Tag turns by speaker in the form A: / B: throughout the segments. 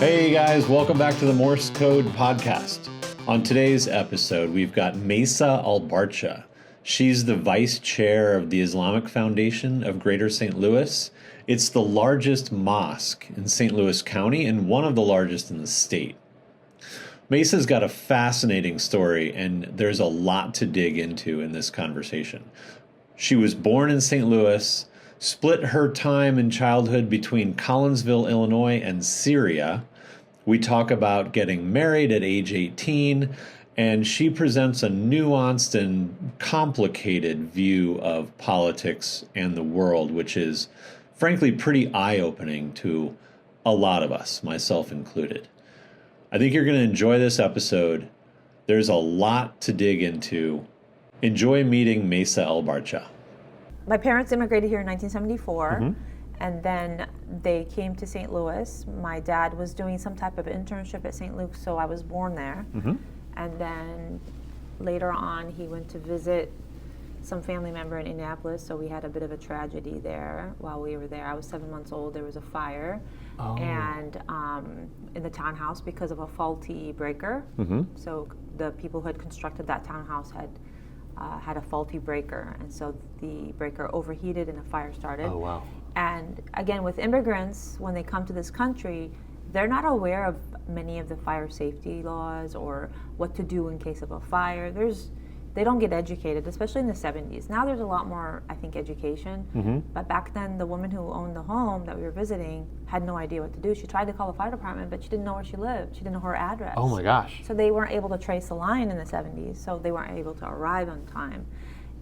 A: Hey guys, welcome back to the Morse Code podcast. On today's episode, we've got Maysa Albarcha. She's the vice chair of the Islamic Foundation of Greater St. Louis. It's the largest mosque in St. Louis County and one of the largest in the state. Maysa's got a fascinating story, and there's a lot to dig into in this conversation. She was born in St. Louis, split her time in childhood between Collinsville, Illinois, and Syria. We talk about getting married at age 18, and she presents a nuanced and complicated view of politics and the world, which is frankly pretty eye-opening to a lot of us, myself included. I think you're going to enjoy this episode. There's a lot to dig into. Enjoy meeting Maysa Albarcha.
B: My parents immigrated here in 1974. And then they came to St. Louis. My dad was doing some type of internship at St. Luke's, so I was born there. And then later on, he went to visit some family member in Indianapolis, so we had a bit of a tragedy there while we were there. I was 7 months old. There was a fire and in the townhouse because of a faulty breaker. So the people who had constructed that townhouse had a faulty breaker, and so the breaker overheated and a fire started.
A: Oh, wow.
B: And again, with immigrants, when they come to this country, they're not aware of many of the fire safety laws or what to do in case of a fire. They don't get educated, especially in the 70s. Now there's a lot more, I think, education. But back then, the woman who owned the home that we were visiting had no idea what to do. She tried to call the fire department, but she didn't know where she lived. She didn't know her address.
A: Oh my gosh.
B: So they weren't able to trace the line in the 70s, so they weren't able to arrive on time.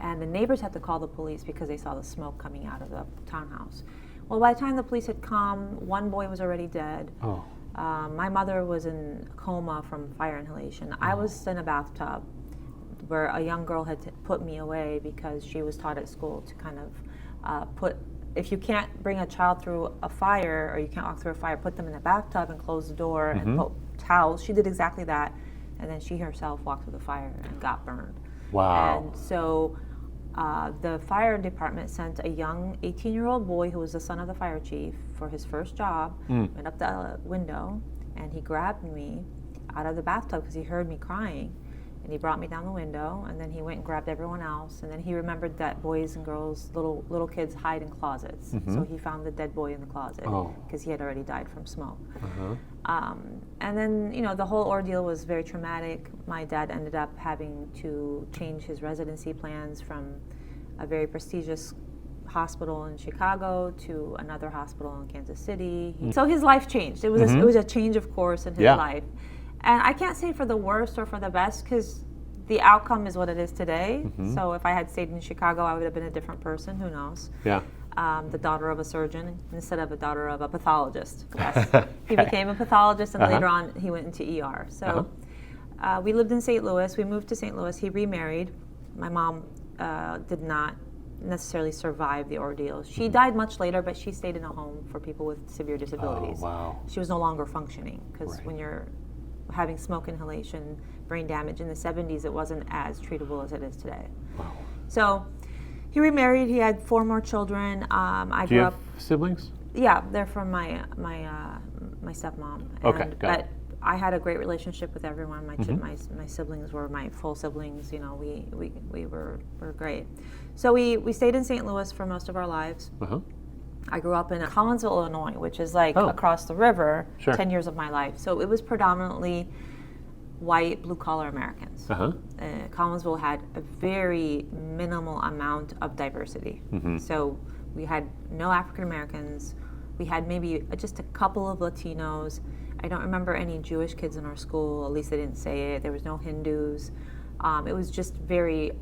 B: And the neighbors had to call the police because they saw the smoke coming out of the townhouse. Well, by the time the police had come, one boy was already dead. My mother was in a coma from fire inhalation. I was in a bathtub where a young girl had put me away because she was taught at school to kind of if you can't bring a child through a fire or you can't walk through a fire, put them in a bathtub and close the door and put towels. She did exactly that, and then she herself walked through the fire and got burned.
A: Wow.
B: And so the fire department sent a young 18-year-old boy who was the son of the fire chief for his first job, went up the window, and he grabbed me out of the bathtub because he heard me crying. And he brought me down the window, and then he went and grabbed everyone else. And then he remembered that boys and girls, little kids, hide in closets. So he found the dead boy in the closet because he had already died from smoke. And then, the whole ordeal was very traumatic. My dad ended up having to change his residency plans from a very prestigious hospital in Chicago to another hospital in Kansas City. So his life changed. It was a change of course in his life. And I can't say for the worst or for the best because the outcome is what it is today. So if I had stayed in Chicago, I would have been a different person. Who knows? The daughter of a surgeon instead of a daughter of a pathologist. He became a pathologist, and later on he went into ER. So we lived in St. Louis. We moved to St. Louis. He remarried. My mom did not necessarily survive the ordeal. She died much later, but she stayed in a home for people with severe disabilities.
A: Oh, wow.
B: She was no longer functioning because when you're having smoke inhalation, brain damage in the 70s, it wasn't as treatable as it is today.
A: Wow.
B: So he remarried. He had 4 more children.
A: Do you have siblings?
B: Yeah, they're from my stepmom.
A: Okay, got it.
B: But I had a great relationship with everyone. My siblings were my full siblings. We were great. So we stayed in St. Louis for most of our lives. I grew up in Collinsville, Illinois, which is across the river, 10 years of my life. So it was predominantly white, blue-collar Americans. Collinsville had a very minimal amount of diversity. So we had no African Americans. We had maybe just a couple of Latinos. I don't remember any Jewish kids in our school, at least they didn't say it. There was no Hindus. It was just very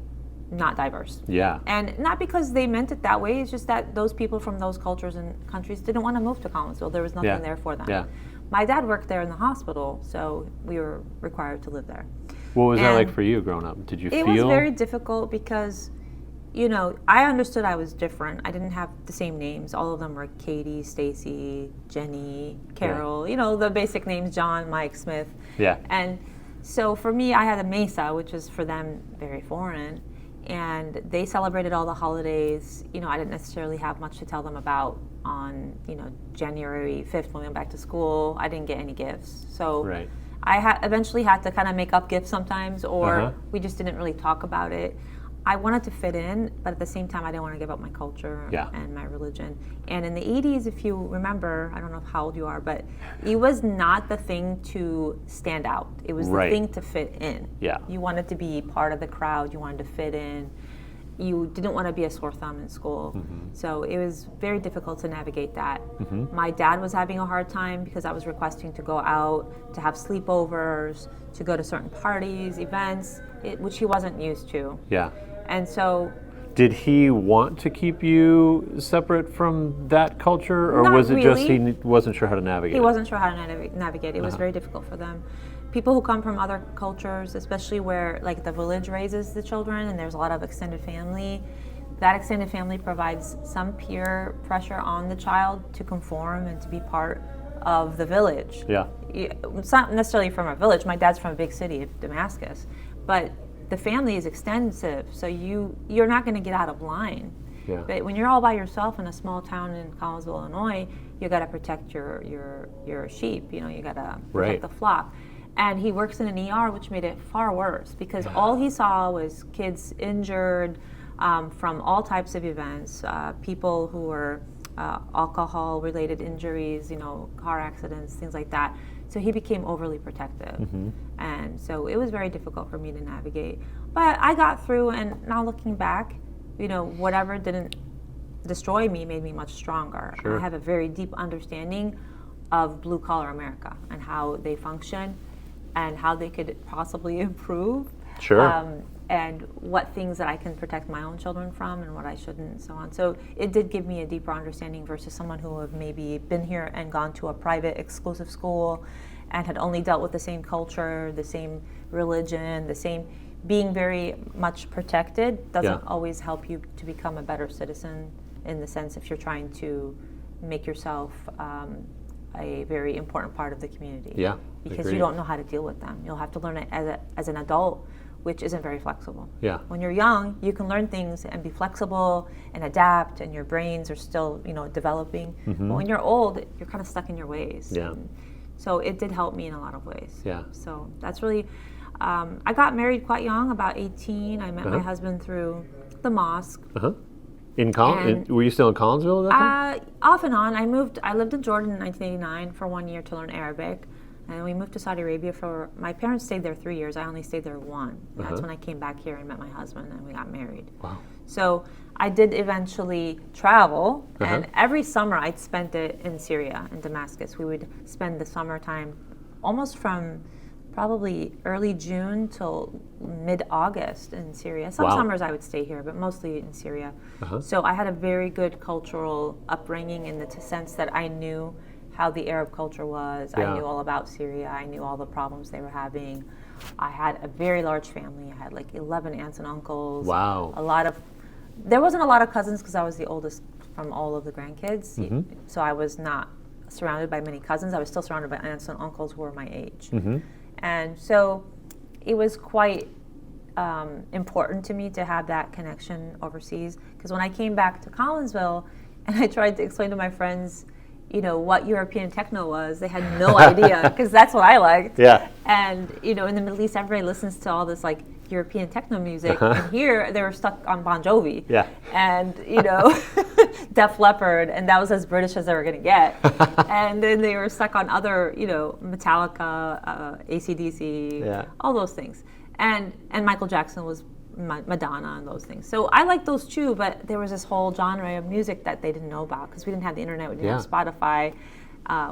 B: not diverse. And not because they meant it that way, it's just that those people from those cultures and countries didn't want to move to Collinsville. There was nothing there for them. My dad worked there in the hospital, so we were required to live there.
A: What was that like for you growing up? Did you feel?
B: It was very difficult because, I understood I was different. I didn't have the same names. All of them were Katie, Stacy, Jenny, Carol, the basic names, John, Mike, Smith. And so for me, I had a Maysa, which is for them very foreign. And they celebrated all the holidays. I didn't necessarily have much to tell them about on January 5th when we went back to school, I didn't get any gifts. So
A: Right.
B: I eventually had to kind of make up gifts sometimes, or
A: Uh-huh.
B: we just didn't really talk about it. I wanted to fit in, but at the same time, I didn't want to give up my culture
A: Yeah.
B: and my religion. And in the 80s, if you remember, I don't know how old you are, but it was not the thing to stand out. It was
A: Right.
B: the thing to fit in.
A: Yeah.
B: You wanted to be part of the crowd. You wanted to fit in. You didn't want to be a sore thumb in school. So it was very difficult to navigate that. My dad was having a hard time because I was requesting to go out, to have sleepovers, to go to certain parties, events, which he wasn't used to.
A: Yeah.
B: And so,
A: Did he want to keep you separate from that culture, or
B: Not
A: was it just
B: really.
A: he wasn't sure how to navigate
B: he
A: it?
B: wasn't sure how to navigate. It was very difficult for them. People who come from other cultures, especially where like the village raises the children and there's a lot of extended family, that extended family provides some peer pressure on the child to conform and to be part of the village.
A: Yeah.
B: It's not necessarily from a village. My dad's from a big city of Damascus, but the family is extensive, so you're not going to get out of line.
A: Yeah.
B: But when you're all by yourself in a small town in Collinsville, Illinois, you got to protect your sheep. You got to protect
A: Right.
B: the flock. And he works in an ER, which made it far worse because all he saw was kids injured from all types of events, people who were alcohol-related injuries, car accidents, things like that. So he became overly protective. And so it was very difficult for me to navigate. But I got through, and now looking back, whatever didn't destroy me made me much stronger.
A: Sure.
B: I have a very deep understanding of blue-collar America and how they function and how they could possibly improve.
A: Sure.
B: And what things that I can protect my own children from and what I shouldn't and so on. So it did give me a deeper understanding versus someone who have maybe been here and gone to a private exclusive school and had only dealt with the same culture, the same religion, the same being very much protected doesn't always help you to become a better citizen in the sense if you're trying to make yourself a very important part of the community.
A: Yeah,
B: Because
A: agreed.
B: you don't know how to deal with them. You'll have to learn it as an adult, which isn't very flexible.
A: Yeah.
B: When you're young, you can learn things and be flexible and adapt, and your brains are still, developing. But when you're old, you're kind of stuck in your ways.
A: Yeah.
B: And so it did help me in a lot of ways.
A: Yeah.
B: So that's really, I got married quite young, about 18. I met my husband through the mosque.
A: Were you still in Collinsville at that time?
B: Off and on. I lived in Jordan in 1989 for 1 year to learn Arabic. And we moved to Saudi Arabia my parents stayed there 3 years. I only stayed there 1. And that's when I came back here and met my husband and we got married.
A: Wow.
B: So I did eventually travel, and every summer I'd spent it in Syria, in Damascus. We would spend the summertime almost from probably early June till mid-August in Syria. Some summers I would stay here, but mostly in Syria. So I had a very good cultural upbringing in the sense that I knew how the Arab culture was.
A: Yeah.
B: I knew all about Syria. I knew all the problems they were having. I had a very large family. I had like 11 aunts and uncles.
A: Wow.
B: There wasn't a lot of cousins because I was the oldest from all of the grandkids. So I was not surrounded by many cousins. I was still surrounded by aunts and uncles who were my age. And so it was quite important to me to have that connection overseas. Because when I came back to Collinsville and I tried to explain to my friends, what European techno was, they had no idea, because that's what I liked.
A: Yeah.
B: And, in the Middle East, everybody listens to all this, like, European techno music. And here, they were stuck on Bon Jovi.
A: Yeah.
B: And, Def Leppard, and that was as British as they were going to get. And then they were stuck on other, Metallica, AC/DC, all those things. And Michael Jackson was Madonna and those things. So I like those too, but there was this whole genre of music that they didn't know about because we didn't have the internet, we didn't have Spotify,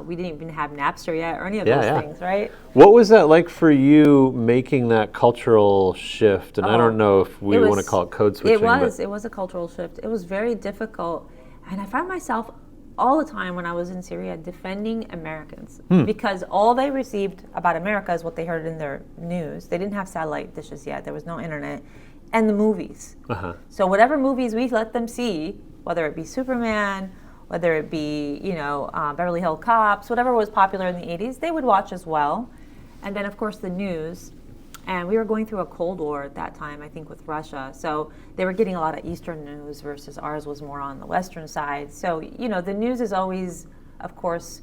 B: we didn't even have Napster yet or any of those things, right?
A: What was that like for you making that cultural shift? And I don't know if we want to call it code switching.
B: It was a cultural shift. It was very difficult. And I found myself all the time when I was in Syria defending Americans because all they received about America is what they heard in their news. They didn't have satellite dishes yet. There was no internet. And the movies. So whatever movies we let them see, whether it be Superman, whether it be, Beverly Hills Cops, whatever was popular in the 80s, they would watch as well. And then, of course, the news. And we were going through a Cold War at that time, I think, with Russia. So they were getting a lot of Eastern news versus ours was more on the Western side. So, the news is always, of course,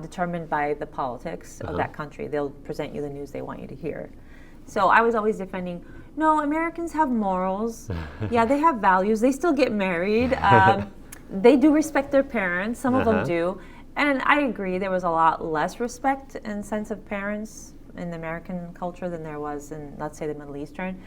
B: determined by the politics of that country. They'll present you the news they want you to hear. So I was always defending, no, Americans have morals. Yeah, they have values. They still get married. They do respect their parents. Some of them do. And I agree, there was a lot less respect and sense of parents in the American culture than there was in, let's say, the Middle Eastern.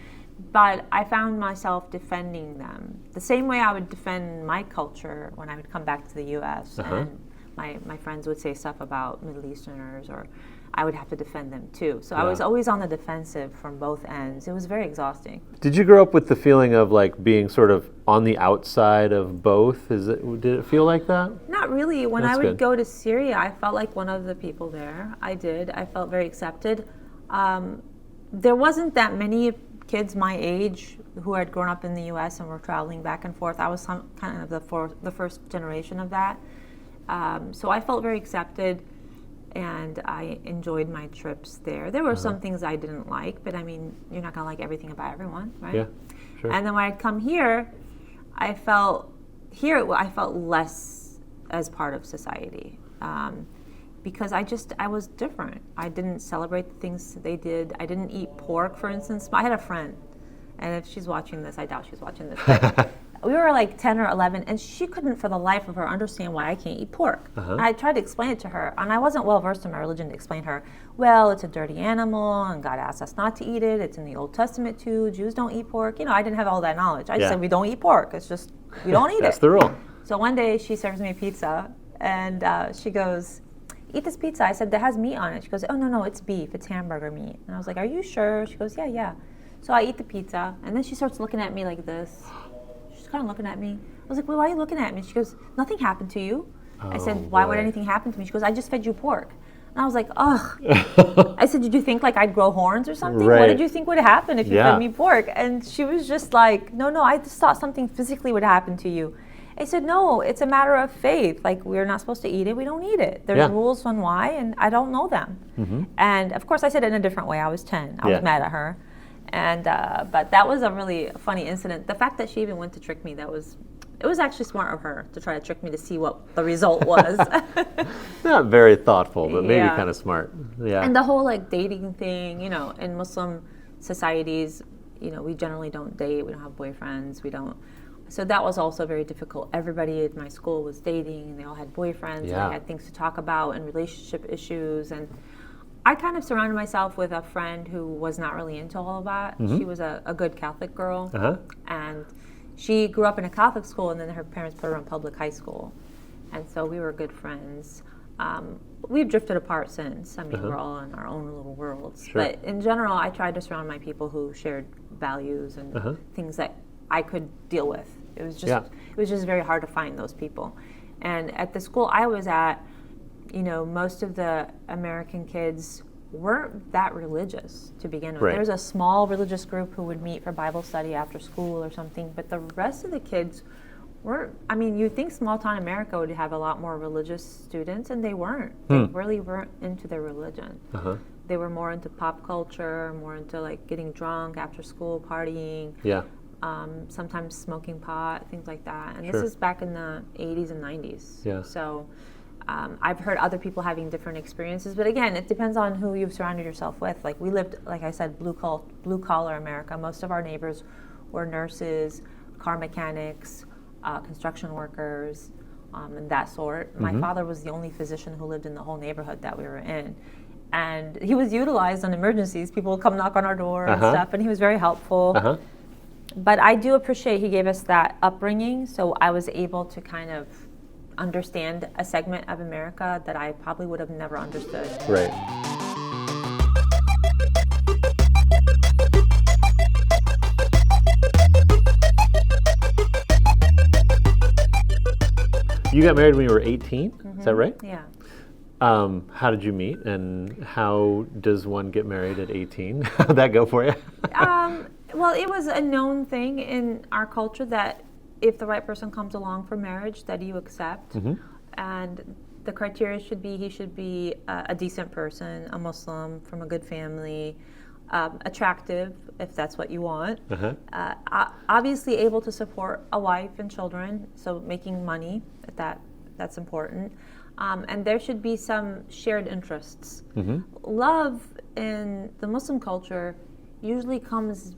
B: But I found myself defending them the same way I would defend my culture when I would come back to the U.S. And my friends would say stuff about Middle Easterners, or I would have to defend them too. So I was always on the defensive from both ends. It was very exhausting.
A: Did you grow up with the feeling of like being sort of on the outside of both? Did it feel like that?
B: Not really. When
A: That's
B: I would
A: good.
B: go to Syria, I felt like one of the people there. I did. I felt very accepted. There wasn't that many kids my age who had grown up in the U.S. and were traveling back and forth. I was kind of the first generation of that. So I felt very accepted, and I enjoyed my trips there. There were some things I didn't like, but I mean, you're not going to like everything about everyone, right?
A: Yeah, sure.
B: And then when I'd come here, I felt less as part of society, because I was different. I didn't celebrate the things they did. I didn't eat pork, for instance. I had a friend, and if she's watching this, I doubt she's watching this, but we were like 10 or 11, and she couldn't for the life of her understand why I can't eat pork. I tried to explain it to her, and I wasn't well versed in my religion to explain to her, well, it's a dirty animal, and God asked us not to eat it. It's in the Old Testament too. Jews don't eat pork. I didn't have all that knowledge. I just said, we don't eat pork. It's just, we don't eat
A: That's
B: it.
A: the rule.
B: So one day she serves me pizza, and she goes, eat this pizza. I said, that has meat on it. She goes, oh, no, it's beef. It's hamburger meat. And I was like, are you sure? She goes, yeah. So I eat the pizza, and then she starts looking at me like this. She's kind of looking at me. I was like, well, why are you looking at me? She goes, nothing happened to you. I said, why would anything happen to me? She goes, I just fed you pork. And I was like, ugh. I said, did you think like I'd grow horns or something?
A: Right.
B: What did you think would happen if you fed me pork? And she was just like, no, I just thought something physically would happen to you. I said, no, it's a matter of faith. Like, we're not supposed to eat it. We don't eat it. There's rules on why, and I don't know them. And of course, I said it in a different way. I was 10. I was mad at her. And but that was a really funny incident. The fact that she even went to trick me, it was actually smart of her to try to trick me to see what the result was.
A: Not very thoughtful, but maybe kind of smart. Yeah.
B: And the whole like dating thing, in Muslim societies, we generally don't date. We don't have boyfriends. We don't. So that was also very difficult. Everybody at my school was dating, and they all had boyfriends, and they had things to talk about and relationship issues. And I kind of surrounded myself with a friend who was not really into all of that. She was a good Catholic girl, and she grew up in a Catholic school, and then her parents put her in public high school. And so we were good friends. We've drifted apart since. I mean, we're all in our own little worlds.
A: Sure.
B: But in general, I tried to surround my people who shared values and things that I could deal with. It was just very hard to find those people. And at the school I was at, most of the American kids weren't that religious to begin with. There was a small religious group who would meet for Bible study after school or something, but the rest of the kids weren't. I mean, you'd think small town America would have a lot more religious students, and they weren't. They really weren't into their religion. They were more into pop culture, more into like getting drunk after school, partying. Sometimes smoking pot, things like that. And this is back in the 80s and 90s. So I've heard other people having different experiences, but again, it depends on who you've surrounded yourself with. Like, we lived, like I said, blue collar America. Most of our neighbors were nurses, car mechanics, construction workers, and that sort. My father was the only physician who lived in the whole neighborhood that we were in. And he was utilized on emergencies. People would come knock on our door and stuff, and he was very helpful. But I do appreciate he gave us that upbringing, so I was able to kind of understand a segment of America that I probably would have never understood.
A: Right. You got married when you were 18, is that right?
B: Yeah.
A: How did you meet, and how does one get married at 18? How'd that go for you?
B: Well, it was a known thing in our culture that if the right person comes along for marriage, that you accept. And the criteria should be, he should be a decent person, a Muslim, from a good family, attractive, if that's what you want.
A: Uh-huh.
B: Obviously able to support a wife and children, so making money, that's important. And there should be some shared interests.
A: Mm-hmm.
B: Love in the Muslim culture usually comes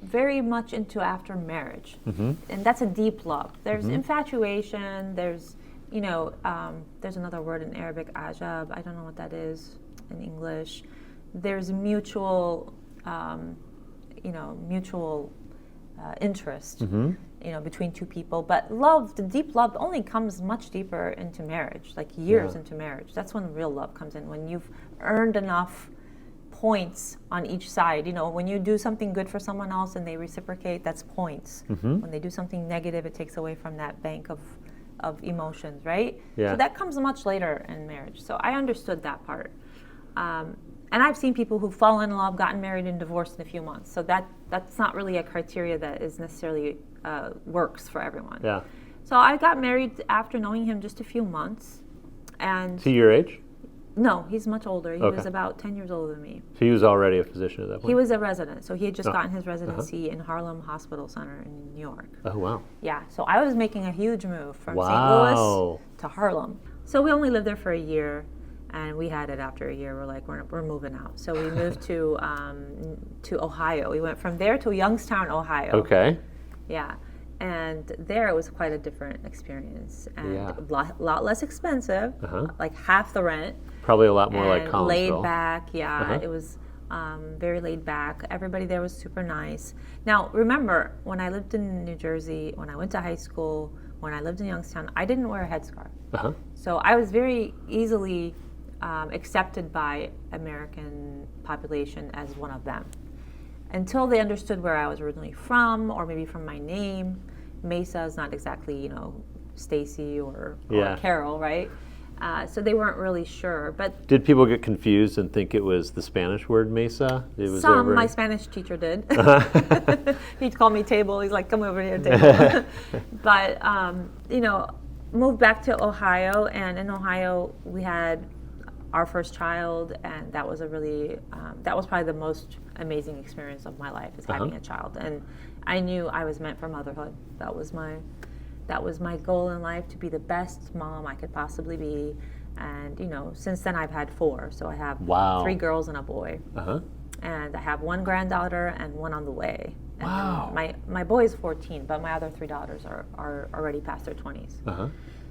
B: very much into after marriage.
A: Mm-hmm.
B: And that's a deep love. There's
A: Mm-hmm.
B: infatuation, there's another word in Arabic, ajab, I don't know what that is in English. There's mutual interest,
A: Mm-hmm.
B: between two people. But love, the deep love, only comes much deeper into marriage, like years into marriage. That's when real love comes in, when you've earned enough points on each side. When you do something good for someone else and they reciprocate, that's points.
A: Mm-hmm.
B: When they do something negative, it takes away from that bank of emotions, right?
A: Yeah.
B: So that comes much later in marriage. So I understood that part. And I've seen people who've fallen in love, gotten married, and divorced in a few months. So that's not really a criteria that is necessarily works for everyone.
A: Yeah.
B: So I got married after knowing him just a few months. And
A: To your age?
B: no, he's much older. He
A: Okay.
B: was about 10 years older than me.
A: So he was already a physician at that point?
B: He was a resident. So he had just
A: Oh.
B: gotten his residency in Harlem Hospital Center in New York.
A: Oh, wow.
B: Yeah, so I was making a huge move from St.
A: Wow.
B: Louis to Harlem. So we only lived there for a year, and we had it after a year. We're like, we're moving out. So we moved to Ohio. We went from there to Youngstown, Ohio.
A: Okay.
B: Yeah, and there it was quite a different experience, and
A: Yeah.
B: a lot less expensive,
A: Uh-huh.
B: like half the rent.
A: Probably a lot more like
B: And
A: Collinsville.
B: laid back, yeah.
A: Uh-huh.
B: It was very laid back. Everybody there was super nice. Now, remember, when I lived in New Jersey, when I went to high school, when I lived in Youngstown, I didn't wear a headscarf.
A: Uh-huh.
B: So I was very easily accepted by American population as one of them. Until they understood where I was originally from, or maybe from my name. Mesa is not exactly, Stacy or
A: Yeah.
B: Carol, right? So they weren't really sure. But
A: Did people get confused and think it was the Spanish word mesa? It was over
B: my Spanish teacher did. He'd call me table. He's like, come over here, table. But, moved back to Ohio. And in Ohio, we had our first child. And that was that was probably the most amazing experience of my life, is having a child. And I knew I was meant for motherhood. That was my goal in life, to be the best mom I could possibly be. And, since then I've had 4. So I have
A: Wow.
B: 3 girls and a boy.
A: Uh-huh.
B: And I have 1 granddaughter and 1 on the way. And
A: Wow.
B: my boy is 14, but my other 3 daughters are already past their 20s.
A: Uh-huh.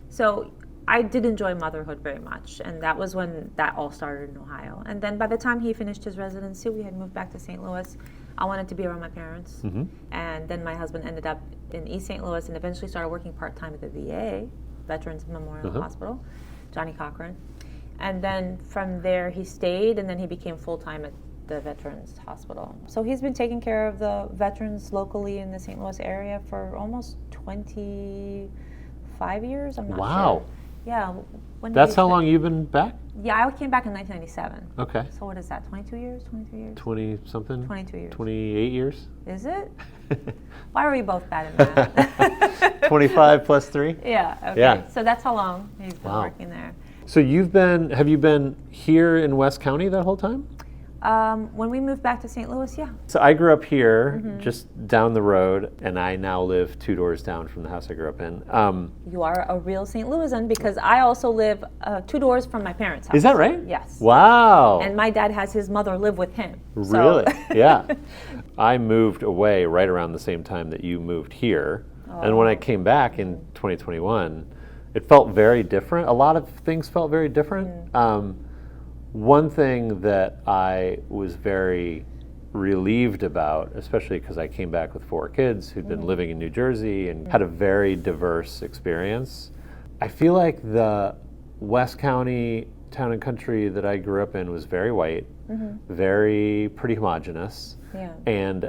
B: So I did enjoy motherhood very much. And that was when that all started in Ohio. And then by the time he finished his residency, we had moved back to St. Louis. I wanted to be around my parents.
A: Mm-hmm.
B: And then my husband ended up in East St. Louis and eventually started working part-time at the VA, Veterans Memorial Hospital, Johnny Cochran. And then from there he stayed, and then he became full-time at the Veterans Hospital. So he's been taking care of the veterans locally in the St. Louis area for almost 25 years, I'm not
A: Wow.
B: sure. Yeah. When did
A: That's
B: he
A: how
B: stay?
A: long you've been back?
B: Yeah, I came back in 1997.
A: Okay.
B: So what is that, 22 years, 23 years?
A: 20-something?
B: 22 years.
A: 28 years?
B: Is it? Why are we both bad in math?
A: 25 plus 3?
B: Yeah, okay.
A: Yeah.
B: So that's how long he's been
A: Wow.
B: working there.
A: So have you been here in West County that whole time?
B: When we moved back to St. Louis, yeah.
A: So I grew up here, just down the road, and I now live 2 doors down from the house I grew up in.
B: You are a real St. Louisan, because I also live 2 doors from my parents' house.
A: Is that right?
B: Yes.
A: Wow.
B: And my dad has his mother live with him. So-
A: Really? Yeah. I moved away right around the same time that you moved here. And when I came back in 2021, it felt very different. A lot of things felt very different. One thing that I was very relieved about, especially because I came back with 4 kids who'd been living in New Jersey and had a very diverse experience. I feel like the West County town and country that I grew up in was very white, very pretty homogenous,
B: Yeah.
A: and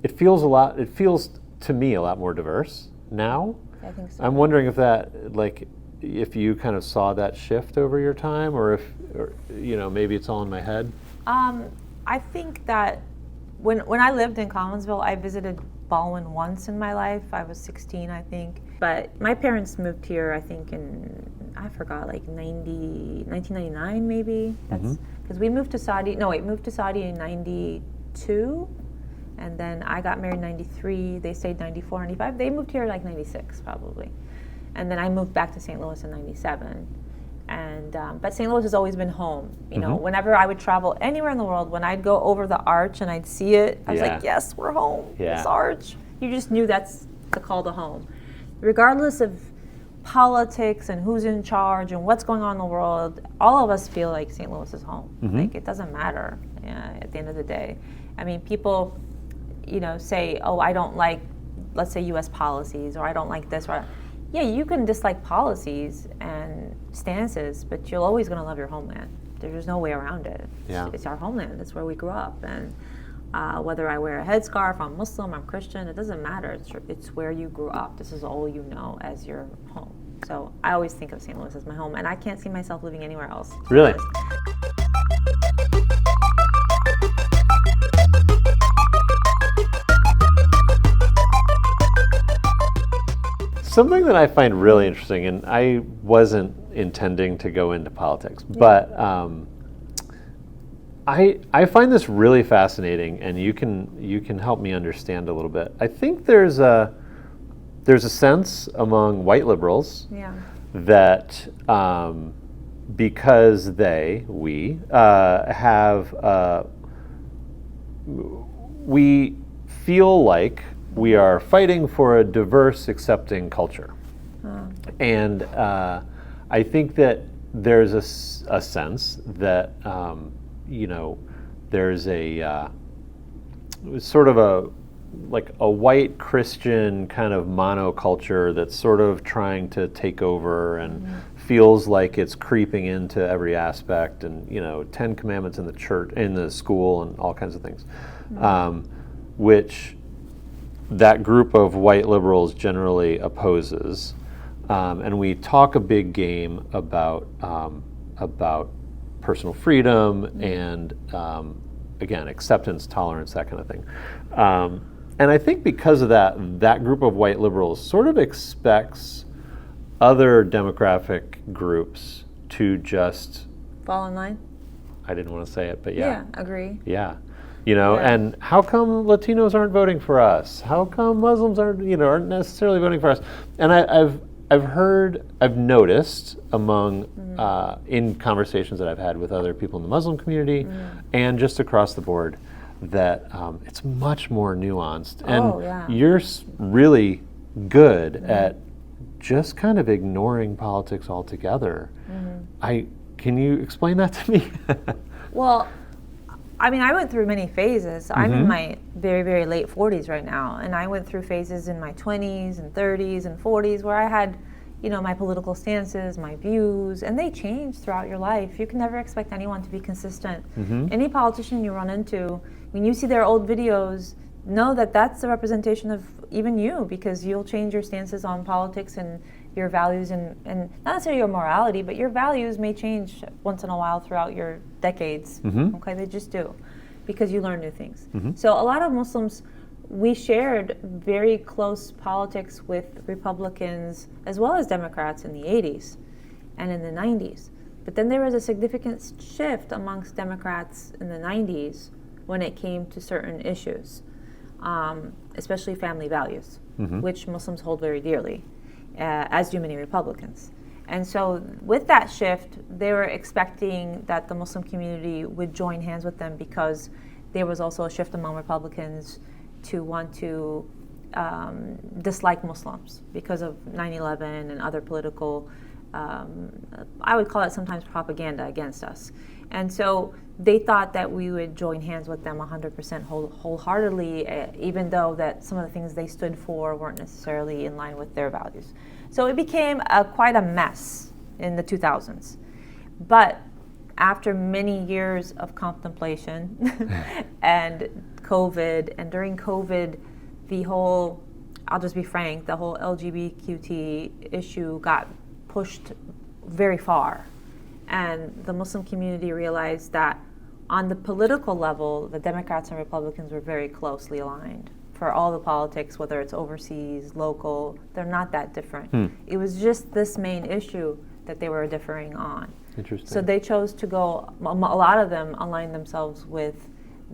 A: it feels to me a lot more diverse now.
B: I think so.
A: I'm wondering if you kind of saw that shift over your time, or maybe it's all in my head.
B: I think that when I lived in Collinsville, I visited Baldwin once in my life. I was 16, I think. But my parents moved here, I think, I forgot, like 1999 maybe. That's because we moved to Saudi. No, wait, moved to Saudi in 92. And then I got married in 93. They stayed 94, 95. They moved here like 96 probably. And then I moved back to St. Louis in 97. And but St. Louis has always been home. You know, whenever I would travel anywhere in the world, when I'd go over the arch and I'd see it, I was like, yes, we're home. This arch. You just knew that's the call to home. Regardless of politics and who's in charge and what's going on in the world, all of us feel like St. Louis is home. Like, it doesn't matter at the end of the day. I mean, people, you know, say, oh, I don't like, let's say, U.S. policies, or I don't like this, or yeah, you can dislike policies and stances, but you're always going to love your homeland. There's no way around it. It's our homeland. It's where we grew up. And whether I wear a headscarf, I'm Muslim, I'm Christian, it doesn't matter. It's where you grew up. This is all you know as your home. So I always think of St. Louis as my home, and I can't see myself living anywhere else.
A: Really? Something that I find really interesting, and I wasn't intending to go into politics, but I find this really fascinating, and you can help me understand a little bit. I think there's a sense among white liberals that because we feel like we are fighting for a diverse, accepting culture. And I think that there's a sense that, you know, there's a sort of a white Christian kind of monoculture that's sort of trying to take over and feels like it's creeping into every aspect, and, you know, 10 Commandments in the church, in the school, and all kinds of things, which that group of white liberals generally opposes, and we talk a big game about personal freedom and again, acceptance, tolerance, that kind of thing. And I think because of that group of white liberals sort of expects other demographic groups to just
B: fall in line.
A: I didn't want to say it, but yeah.
B: Yeah, agree.
A: Yeah. You know, and how come Latinos aren't voting for us? How come Muslims aren't necessarily voting for us? And I've noticed among in conversations that I've had with other people in the Muslim community and just across the board that it's much more nuanced. And you're really good at just kind of ignoring politics altogether. Can you explain that to me?
B: Well, I mean, I went through many phases. I'm in my very, very late 40s right now, and I went through phases in my 20s and 30s and 40s where I had, you know, my political stances, my views, and they change throughout your life. You can never expect anyone to be consistent. Any politician you run into, when you see their old videos, know that that's the representation of even you, because you'll change your stances on politics and your values and not necessarily your morality, but your values may change once in a while throughout your decades. Okay, they just do, because you learn new things. So a lot of Muslims, we shared very close politics with Republicans as well as Democrats in the 80s and in the 90s. But then there was a significant shift amongst Democrats in the 90s when it came to certain issues, especially family values, which Muslims hold very dearly, as do many Republicans. And so with that shift, they were expecting that the Muslim community would join hands with them, because there was also a shift among Republicans to want to dislike Muslims because of 9/11 and other political, I would call it sometimes propaganda against us. And so they thought that we would join hands with them 100% wholeheartedly, even though that some of the things they stood for weren't necessarily in line with their values. So it became quite a mess in the 2000s. But after many years of contemplation and COVID, and during COVID, the whole, I'll just be frank, the whole LGBTQ issue got pushed very far. And the Muslim community realized that on the political level, the Democrats and Republicans were very closely aligned for all the politics, whether it's overseas, local, they're not that different. It was just this main issue that they were differing on.
C: Interesting.
B: So they chose to go, a lot of them aligned themselves with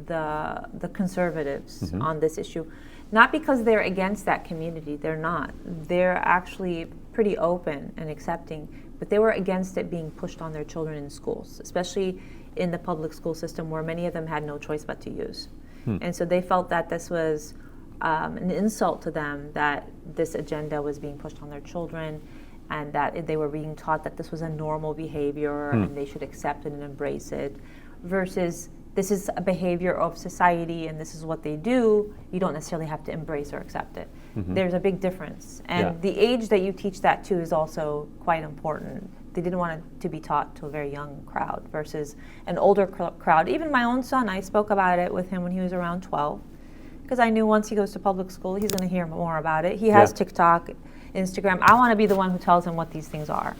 B: the conservatives on this issue. Not because they're against that community, they're not. They're actually pretty open and accepting, but they were against it being pushed on their children in schools, especially in the public school system where many of them had no choice but to use. And so they felt that this was an insult to them, that this agenda was being pushed on their children, and that they were being taught that this was a normal behavior and they should accept it and embrace it, versus this is a behavior of society and this is what they do. You don't necessarily have to embrace or accept it. There's a big difference. And the age that you teach that to is also quite important. They didn't want it to be taught to a very young crowd versus an older crowd. Even my own son, I spoke about it with him when he was around 12, because I knew once he goes to public school, he's going to hear more about it. He has TikTok, Instagram. I want to be the one who tells him what these things are.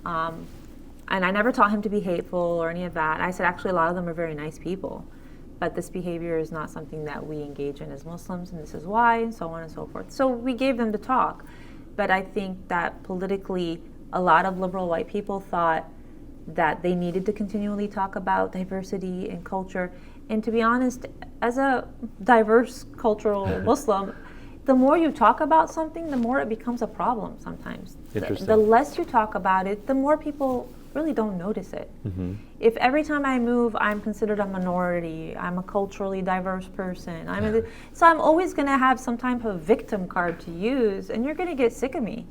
B: And I never taught him to be hateful or any of that. I said, actually, a lot of them are very nice people, but this behavior is not something that we engage in as Muslims, and this is why, and so on and so forth. So we gave them the talk. But I think that politically, a lot of liberal white people thought that they needed to continually talk about diversity and culture. And to be honest, as a diverse cultural Muslim, the more you talk about something, the more it becomes a problem sometimes. The less you talk about it, the more people really don't notice it. If every time I move, I'm considered a minority, I'm a culturally diverse person, so I'm always going to have some type of victim card to use, and you're going to get sick of me.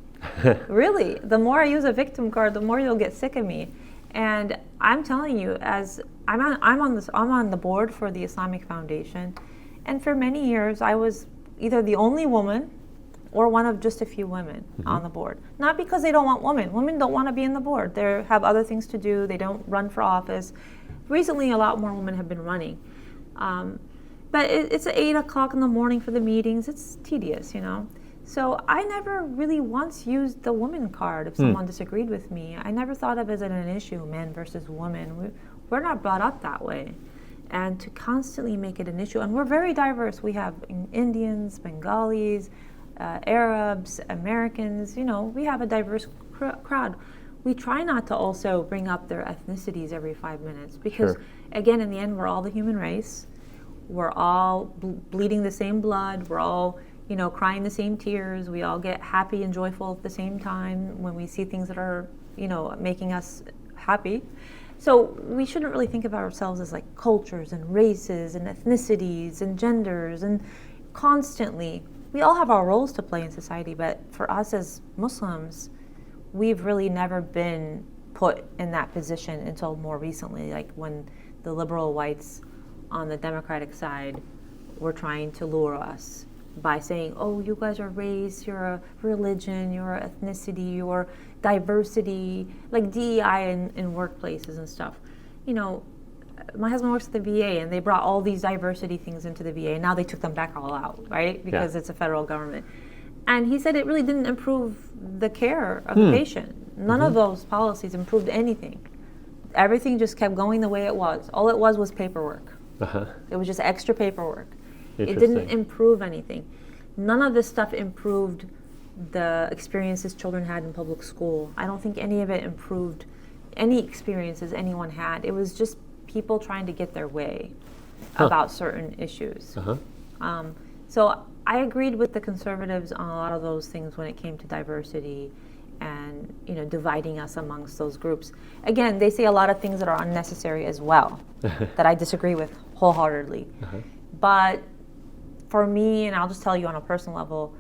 B: Really, the more I use a victim card, the more you'll get sick of me. And I'm telling you, as I'm on the board for the Islamic Foundation, and for many years I was either the only woman or one of just a few women on the board. Not because they don't want women. Women don't want to be in the board. They have other things to do. They don't run for office. Recently, a lot more women have been running. But it's at 8 o'clock in the morning for the meetings. It's tedious, you know. So I never really once used the woman card if someone disagreed with me. I never thought of it as an issue, men versus women. We're not brought up that way. And to constantly make it an issue, and we're very diverse. We have Indians, Bengalis, Arabs, Americans, you know, we have a diverse crowd. We try not to also bring up their ethnicities every 5 minutes because, again, in the end, we're all the human race. We're all bleeding the same blood. We're all, you know, crying the same tears. We all get happy and joyful at the same time when we see things that are, you know, making us happy. So we shouldn't really think of ourselves as like cultures and races and ethnicities and genders, and constantly we all have our roles to play in society, but for us as Muslims, we've really never been put in that position until more recently, like when the liberal whites on the Democratic side were trying to lure us by saying, oh, you guys are race, you're a religion, you're a ethnicity, you're diversity, like DEI in workplaces and stuff. You know, my husband works at the VA, and they brought all these diversity things into the VA, and now they took them back all out, right? Because it's a federal government. And he said it really didn't improve the care of the patient. None of those policies improved anything. Everything just kept going the way it was. All it was paperwork. It was just extra paperwork. It didn't improve anything. None of this stuff improved the experiences children had in public school. I don't think any of it improved any experiences anyone had. It was just people trying to get their way about certain issues. So I agreed with the conservatives on a lot of those things when it came to diversity and, you know, dividing us amongst those groups. Again, they say a lot of things that are unnecessary as well that I disagree with wholeheartedly. But for me, and I'll just tell you on a personal level,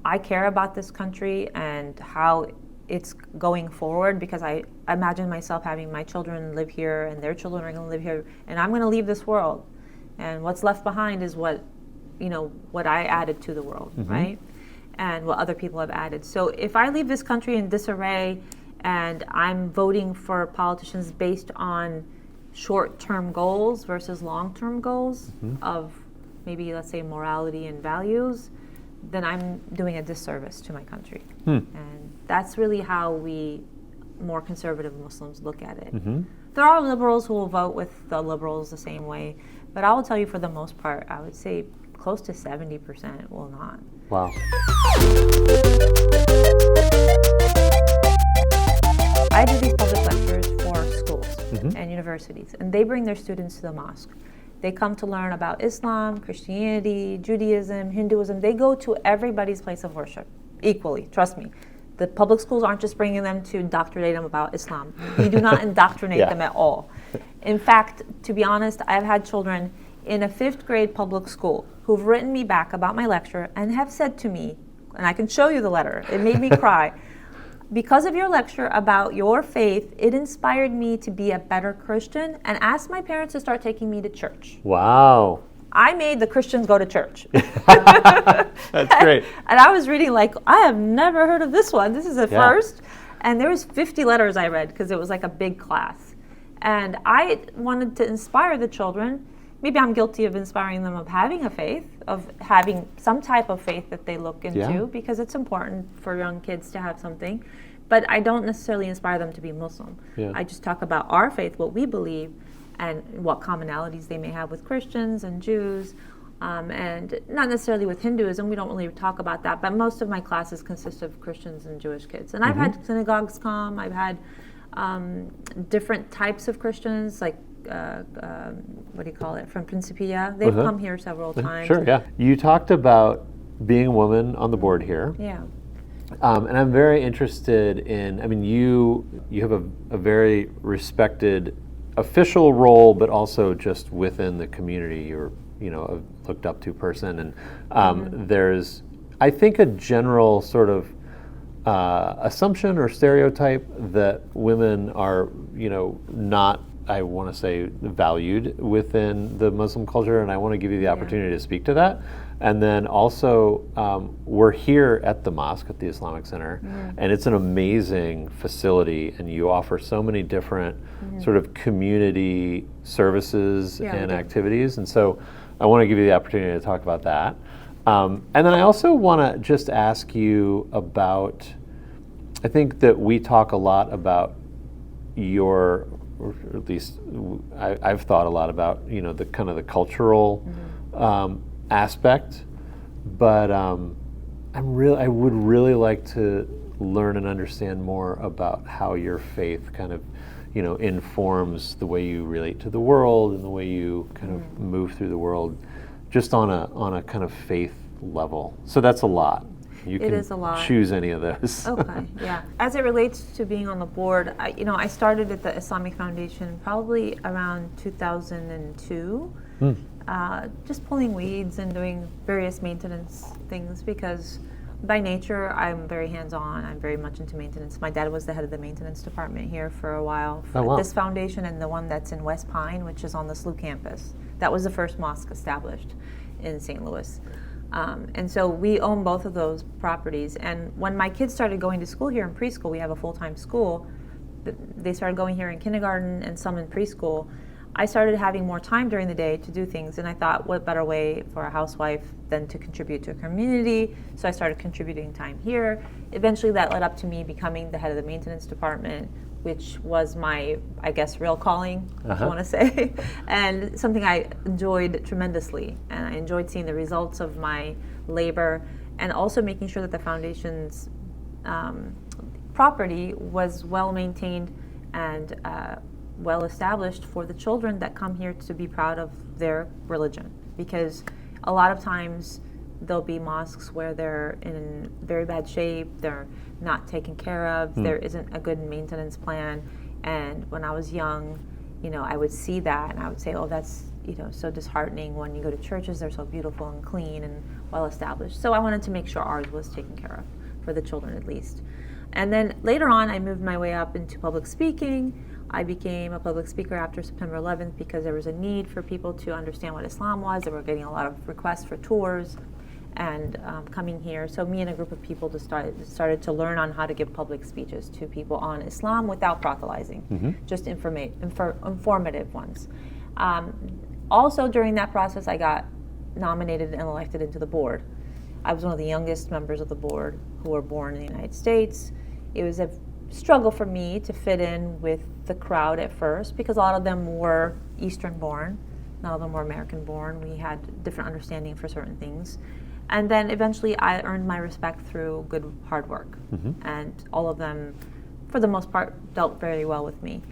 B: I care about this country and how it's going forward, because I imagine myself having my children live here and their children are going to live here, and I'm going to leave this world, and what's left behind is what, you know, what I added to the world, right? And what other people have added. So if I leave this country in disarray and I'm voting for politicians based on short-term goals versus long-term goals of maybe, let's say, morality and values, then I'm doing a disservice to my country. And that's really how we more conservative Muslims look at it. There are liberals who will vote with the liberals the same way, but I will tell you, for the most part, I would say close to 70% will not.
A: Wow.
B: I do these public lectures for schools and universities, and they bring their students to the mosque. They come to learn about Islam, Christianity, Judaism, Hinduism. They go to everybody's place of worship equally, trust me. The public schools aren't just bringing them to indoctrinate them about Islam. We do not indoctrinate them at all. In fact, to be honest, I've had children in a 5th grade public school who've written me back about my lecture and have said to me, and I can show you the letter, it made me cry, because of your lecture about your faith, it inspired me to be a better Christian and asked my parents to start taking me to church.
A: Wow.
B: I made the Christians go to church.
A: That's great.
B: And I was reading like, I have never heard of this one. This is a first. And there was 50 letters I read because it was like a big class. And I wanted to inspire the children. Maybe I'm guilty of inspiring them of having a faith, of having some type of faith that they look into, because it's important for young kids to have something. But I don't necessarily inspire them to be Muslim. I just talk about our faith, what we believe, and what commonalities they may have with Christians and Jews, and not necessarily with Hinduism. We don't really talk about that, but most of my classes consist of Christians and Jewish kids. And I've had synagogues come, I've had different types of Christians, like what do you call it, from Principia. They've come here several times.
A: Sure, yeah. You talked about being a woman on the board here.
B: Yeah.
A: And I'm very interested in, I mean, you have a very respected official role, but also just within the community, you're, a looked up to person. And there's, I think, a general sort of assumption or stereotype that women are, not, I want to say, valued within the Muslim culture, and I want to give you the opportunity to speak to that. And then also, we're here at the mosque, at the Islamic Center, and it's an amazing facility, and you offer so many different sort of community services and activities. And so I want to give you the opportunity to talk about that. And then I also want to just ask you about, I think that we talk a lot about or at least I've thought a lot about, the kind of the cultural aspect, but I would really like to learn and understand more about how your faith kind of, informs the way you relate to the world and the way you kind of move through the world, just on a kind of faith level. So that's a lot. You can
B: is a lot.
A: Choose any of those.
B: Okay, yeah. As it relates to being on the board, I started at the Islamic Foundation probably around 2002, just pulling weeds and doing various maintenance things, because by nature I'm very hands-on. I'm very much into maintenance. My dad was the head of the maintenance department here for a while for this foundation and the one that's in West Pine, which is on the SLU campus. That was the first mosque established in St. Louis. And so we own both of those properties. And when my kids started going to school here in preschool, we have a full-time school. They started going here in kindergarten and some in preschool. I started having more time during the day to do things, and I thought, what better way for a housewife than to contribute to a community? So I started contributing time here. Eventually that led up to me becoming the head of the maintenance department, which was my, I guess, real calling, if you want to say, and something I enjoyed tremendously. And I enjoyed seeing the results of my labor, and also making sure that the foundation's property was well maintained and well established for the children that come here to be proud of their religion. Because a lot of times there'll be mosques where they're in very bad shape, they're not taken care of, there isn't a good maintenance plan. And when I was young, I would see that and I would say, oh, that's so disheartening. When you go to churches, they're so beautiful and clean and well established. So I wanted to make sure ours was taken care of, for the children at least. And then later on, I moved my way up into public speaking. I became a public speaker after September 11th because there was a need for people to understand what Islam was. They were getting a lot of requests for tours and coming here. So me and a group of people just started to learn on how to give public speeches to people on Islam without proselytizing, just informative ones. Also during that process, I got nominated and elected into the board. I was one of the youngest members of the board who were born in the United States. It was a struggle for me to fit in with the crowd at first because a lot of them were Eastern born. None of them were American-born. We had different understanding for certain things. And then eventually I earned my respect through good hard work. And all of them, for the most part, dealt very well with me.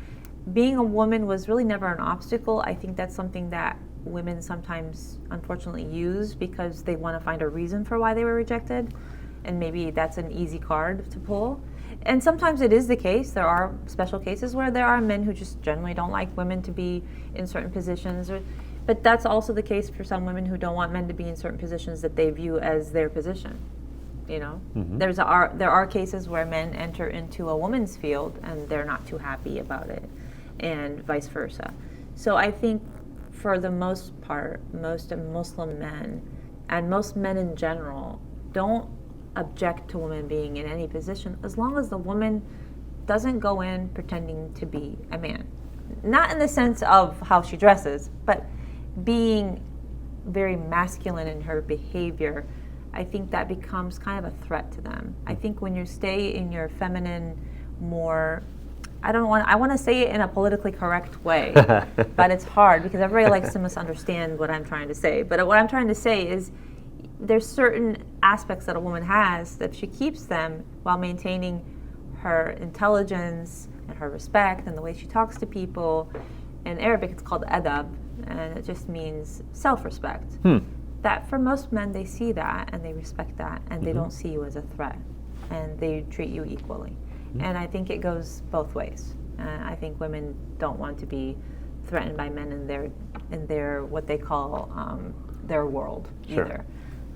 B: Being a woman was really never an obstacle. I think that's something that women sometimes unfortunately use because they want to find a reason for why they were rejected. And maybe that's an easy card to pull. And sometimes it is the case. There are special cases where there are men who just generally don't like women to be in certain positions. But that's also the case for some women who don't want men to be in certain positions that they view as their position. You know, there are cases where men enter into a woman's field and they're not too happy about it, and vice versa. So I think for the most part, most Muslim men and most men in general don't object to women being in any position as long as the woman doesn't go in pretending to be a man. Not in the sense of how she dresses, but being very masculine in her behavior. I think that becomes kind of a threat to them. I think when you stay in your feminine, more, I want to say it in a politically correct way, but it's hard because everybody likes to misunderstand what I'm trying to say. But what I'm trying to say is there's certain aspects that a woman has that if she keeps them while maintaining her intelligence and her respect and the way she talks to people. In Arabic, it's called adab, and it just means self-respect. That for most men, they see that and they respect that, and they don't see you as a threat, and they treat you equally. And I think it goes both ways. I think women don't want to be threatened by men in their what they call their world either.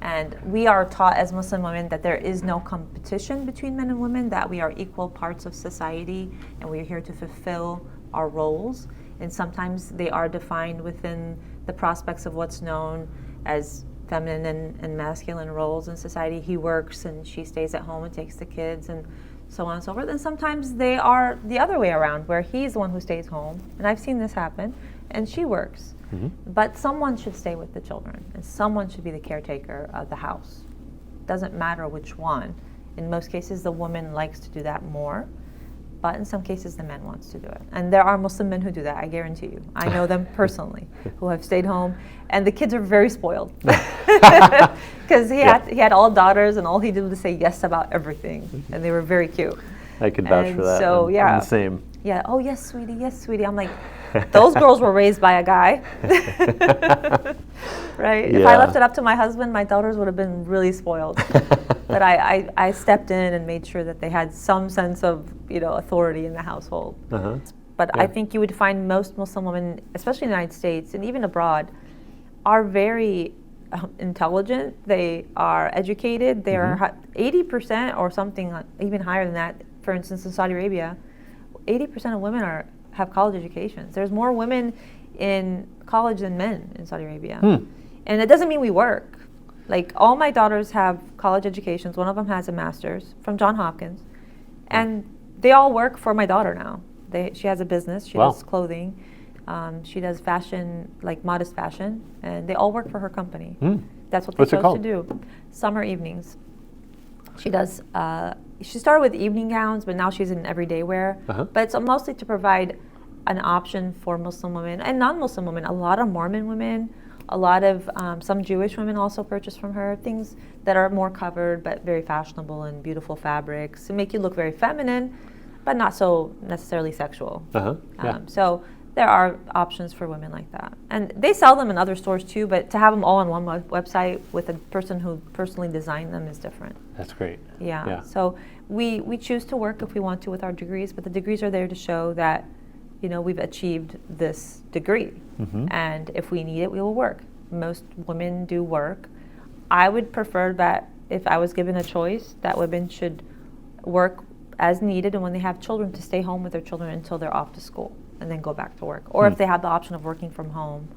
B: And we are taught as Muslim women that there is no competition between men and women, that we are equal parts of society and we are here to fulfill our roles. And sometimes they are defined within the prospects of what's known as feminine and masculine roles in society. He works and she stays at home and takes the kids and so on and so forth. And sometimes they are the other way around, where he's the one who stays home, and I've seen this happen, and she works. But someone should stay with the children, and someone should be the caretaker of the house. Doesn't matter which one. In most cases, the woman likes to do that more, but in some cases, the man wants to do it. And there are Muslim men who do that, I guarantee you. I know them personally, who have stayed home, and the kids are very spoiled. Because he had all daughters, and all he did was say yes about everything, and they were very cute.
C: I could vouch for that.
B: So,
C: I'm the same.
B: Yeah, oh, yes, sweetie, yes, sweetie. I'm like, those girls were raised by a guy. Right?
C: Yeah.
B: If I left it up to my husband, my daughters would have been really spoiled. But I stepped in and made sure that they had some sense of, authority in the household. But I think you would find most Muslim women, especially in the United States and even abroad, are very intelligent. They are educated. They are 80% or something even higher than that. For instance, in Saudi Arabia, 80% of women have college educations. There's more women in college than men in Saudi Arabia. And it doesn't mean we work. Like, all my daughters have college educations. One of them has a master's from Johns Hopkins. And they all work for my daughter now. She has a business. She does clothing. She does fashion, like modest fashion. And they all work for her company. That's what they chose to do. Summer Evenings. She does, she started with evening gowns, but now she's in everyday wear. But it's mostly to provide an option for Muslim women and non-Muslim women. A lot of Mormon women, a lot of some Jewish women also purchase from her things that are more covered but very fashionable and beautiful fabrics to make you look very feminine, but not so necessarily sexual. So there are options for women like that. And they sell them in other stores too, but to have them all on one website with a person who personally designed them is different.
C: That's great.
B: Yeah. So we choose to work if we want to with our degrees, but the degrees are there to show that, we've achieved this degree. And if we need it, we will work. Most women do work. I would prefer that if I was given a choice, that women should work as needed, and when they have children, to stay home with their children until they're off to school and then go back to work. Or if they have the option of working from home,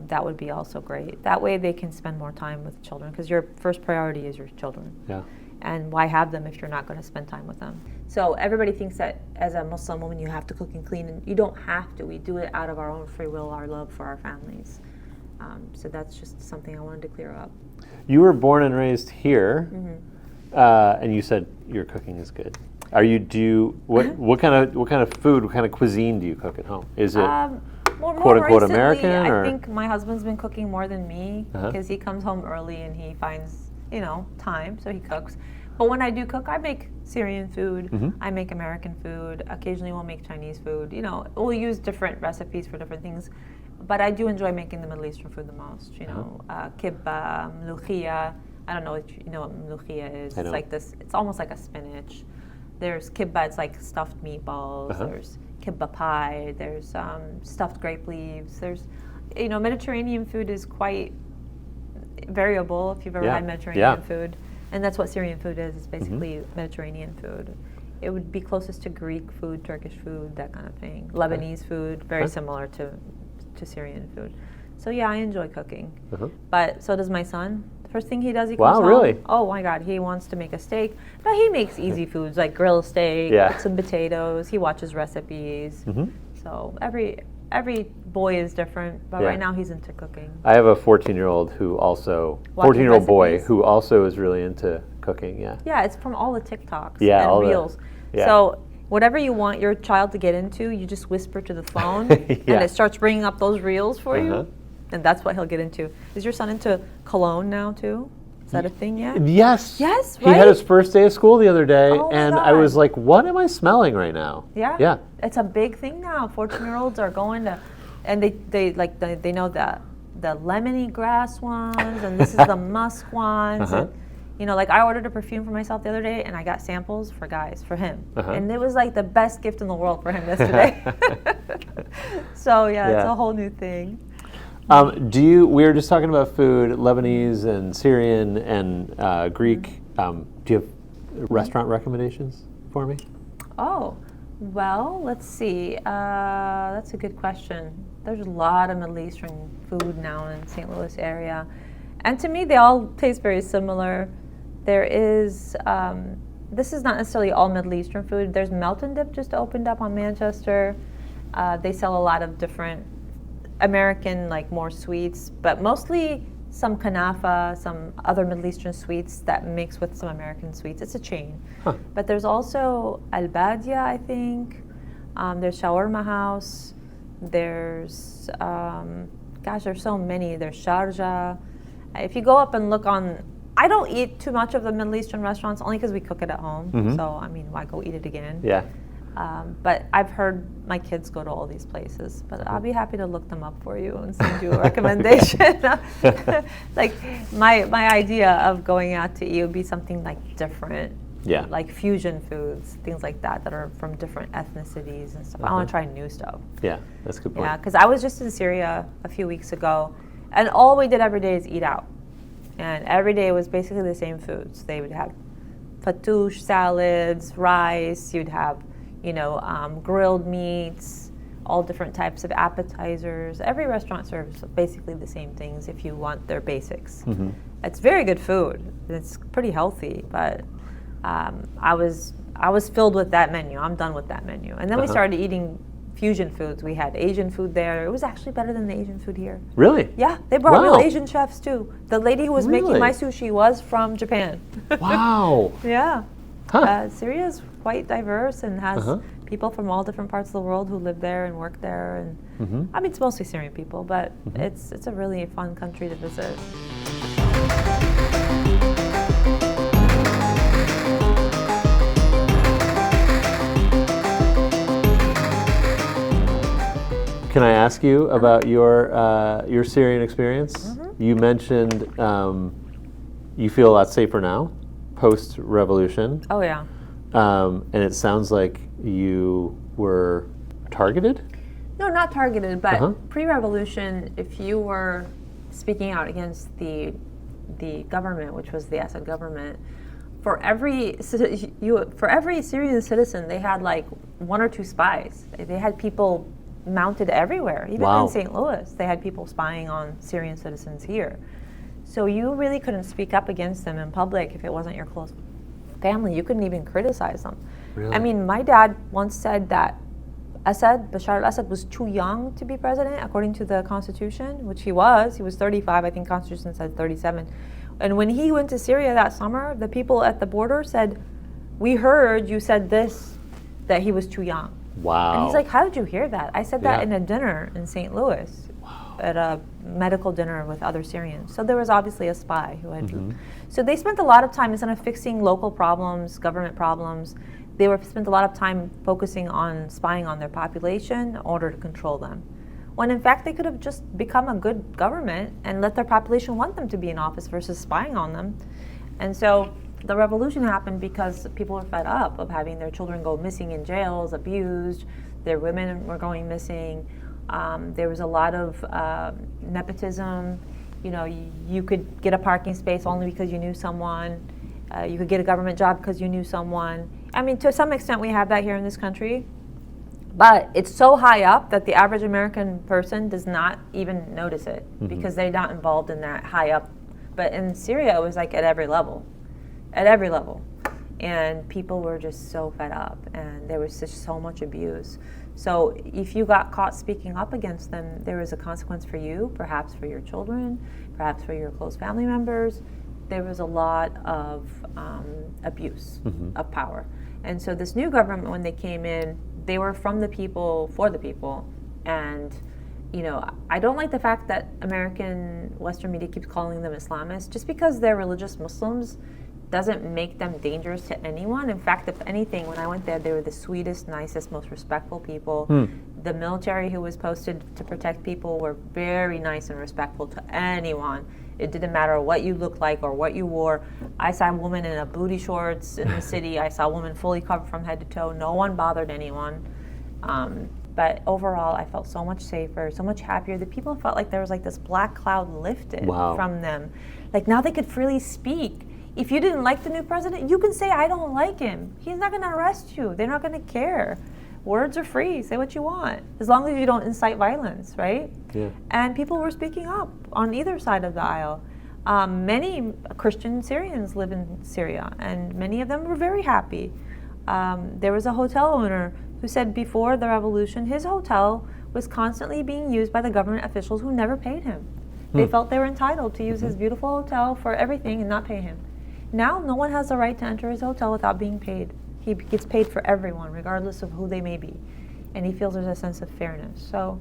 B: that would be also great. That way they can spend more time with children, because your first priority is your children. And why have them if you're not going to spend time with them? So everybody thinks that as a Muslim woman you have to cook and clean, and you don't have to. We do it out of our own free will, our love for our families. So that's just something I wanted to clear up.
C: You were born and raised here, and you said your cooking is good. What kind of food, what kind of cuisine do you cook at home? Is it
B: More
C: quote-unquote
B: recently,
C: American?
B: I
C: Or?
B: think my husband's been cooking more than me
C: Uh-huh.
B: because he comes home early and he finds, time, so he cooks. But when I do cook, I make Syrian food.
C: Mm-hmm.
B: I make American food. Occasionally we'll make Chinese food. We'll use different recipes for different things. But I do enjoy making the Middle Eastern food the most. Kibba, mlukhia. I don't know if you know what mlukhia is.
C: I
B: It's
C: don't.
B: like this. It's almost like a spinach. There's kibba. It's like stuffed meatballs.
C: Uh-huh.
B: There's kibba pie. There's stuffed grape leaves. There's, Mediterranean food is quite variable. If you've ever had Mediterranean food, and that's what Syrian food is. It's basically Mediterranean food. It would be closest to Greek food, Turkish food, that kind of thing. Lebanese food, very similar to Syrian food. So yeah, I enjoy cooking.
C: Uh-huh.
B: But so does my son. The first thing he does, he
C: Wow,
B: comes home.
C: really?
B: Oh my God, he wants to make a steak. No, he makes easy foods like grilled steak, with some potatoes. He watches recipes.
C: Mm-hmm.
B: So every boy is different, but right now he's into cooking.
C: I have a 14-year-old who also,
B: Watching
C: 14-year-old boy
B: recipes?
C: who also is really into cooking,
B: Yeah, it's from all the TikToks
C: Yeah, all
B: and
C: the-
B: Reels.
C: yeah.
B: So whatever you want your child to get into, you just whisper to the phone, and it starts bringing up those Reels for you, and that's what he'll get into. Is your son into cologne now too? Is that a thing yet?
C: Yes.
B: Yes,
C: He had
B: right?
C: his first day of school the other day,
B: Oh my
C: and I
B: God.
C: was like, what am I smelling right now?
B: Yeah.
C: Yeah.
B: It's a big thing now. 14-year-olds are going to, and they know the lemony grass ones, and this is the musk ones.
C: Uh-huh.
B: And, I ordered a perfume for myself the other day, and I got samples for guys, for him.
C: Uh-huh.
B: And it was like the best gift in the world for him yesterday. So it's
C: Yeah.
B: a whole new thing.
C: We were just talking about food, Lebanese and Syrian and Greek. Do you have restaurant recommendations for me?
B: Oh, well, let's see. That's a good question. There's a lot of Middle Eastern food now in St. Louis area. And to me, they all taste very similar. There is, this is not necessarily all Middle Eastern food. There's Melt and Dip just opened up on Manchester. They sell a lot of different American, more sweets, but mostly some kanafa, some other Middle Eastern sweets that mix with some American sweets. It's a chain.
C: Huh.
B: But there's also Al-Badia, I think. There's Shawarma House. There's, there's so many. There's Sharjah. If you go up and look on, I don't eat too much of the Middle Eastern restaurants, only because we cook it at home.
C: Mm-hmm.
B: So, why go eat it again?
C: Yeah.
B: But I've heard my kids go to all these places, but I'll be happy to look them up for you and send you a recommendation. My idea of going out to eat would be something different.
C: Yeah.
B: Like fusion foods, things like that are from different ethnicities and stuff. I want to try new stuff.
C: Yeah, that's a good point.
B: Yeah, because I was just in Syria a few weeks ago, and all we did every day is eat out. And every day was basically the same foods. They would have fattoush salads, rice, you'd have grilled meats, all different types of appetizers. Every restaurant serves basically the same things if you want their basics.
C: Mm-hmm.
B: It's very good food. It's pretty healthy, but I was filled with that menu. I'm done with that menu. And then we started eating fusion foods. We had Asian food there. It was actually better than the Asian food here.
C: Really?
B: Yeah, they brought real
C: Wow.
B: Asian chefs too. The lady who was making
C: Really?
B: my sushi was from Japan.
C: Wow.
B: Yeah.
C: Huh.
B: Syria is quite diverse and has
C: Uh-huh.
B: people from all different parts of the world who live there and work there. And
C: Mm-hmm.
B: it's mostly Syrian people, but it's a really fun country to visit.
C: Can I ask you about your Syrian experience?
B: Mm-hmm.
C: You mentioned you feel a lot safer now, post-revolution,
B: Oh yeah.
C: and it sounds like you were targeted.
B: No, not targeted, but
C: Uh-huh.
B: pre-revolution, if you were speaking out against the government, which was the Assad government, for every Syrian citizen, they had one or two spies. They had people mounted everywhere, even
C: Wow.
B: in St. Louis. They had people spying on Syrian citizens here. So you really couldn't speak up against them in public if it wasn't your close family. You couldn't even criticize them.
C: Really?
B: My dad once said that Bashar al-Assad was too young to be president, according to the Constitution, which he was. He was 35, I think Constitution said 37. And when he went to Syria that summer, the people at the border said, "We heard you said this, that he was too young."
C: Wow.
B: And he's like, how did you hear that? I said that
C: Yeah.
B: in a dinner in St. Louis, at a medical dinner with other Syrians. So there was obviously a spy who had. So they spent a lot of time, instead of fixing local problems, government problems, they spent a lot of time focusing on spying on their population in order to control them. When in fact they could have just become a good government and let their population want them to be in office versus spying on them. And so the revolution happened because people were fed up of having their children go missing in jails, abused, their women were going missing. There was a lot of nepotism. You know, you could get a parking space only because you knew someone. You could get a government job because you knew someone. I mean, to some extent we have that here in this country, but it's so high up that the average American person does not even notice it because they're not involved in that high up. But in Syria, it was like at every level. And people were just so fed up, and there was just so much abuse. So if you got caught speaking up against them, there was a consequence for you, perhaps for your children, perhaps for your close family members. There was a lot of abuse of power. And so this new government, when they came in, they were from the people, for the people. And, you know, I don't like the fact that American Western media keeps calling them Islamists. Just because they're religious Muslims doesn't make them dangerous to anyone. In fact, if anything, when I went there, they were the sweetest, nicest, most respectful people. The military who was posted to protect people were very nice and respectful to anyone. It didn't matter what you looked like or what you wore. I saw a woman in a booty shorts in the city. I saw a woman fully covered from head to toe. No one bothered anyone. But overall, I felt so much safer, so much happier. The people felt like there was like this black cloud lifted from them. Like now they could freely speak. If you didn't like the new president, you can say, I don't like him. He's not going to arrest you. They're not going to care. Words are free. Say what you want, as long as you don't incite violence, right?
C: Yeah.
B: And people were speaking up on either side of the aisle. Many Christian Syrians live in Syria, and many of them were very happy. There was a hotel owner who said before the revolution, his hotel was constantly being used by the government officials who never paid him. They felt they were entitled to use his beautiful hotel for everything and not pay him. Now, no one has the right to enter his hotel without being paid. He gets paid for everyone, regardless of who they may be. And he feels there's a sense of fairness. So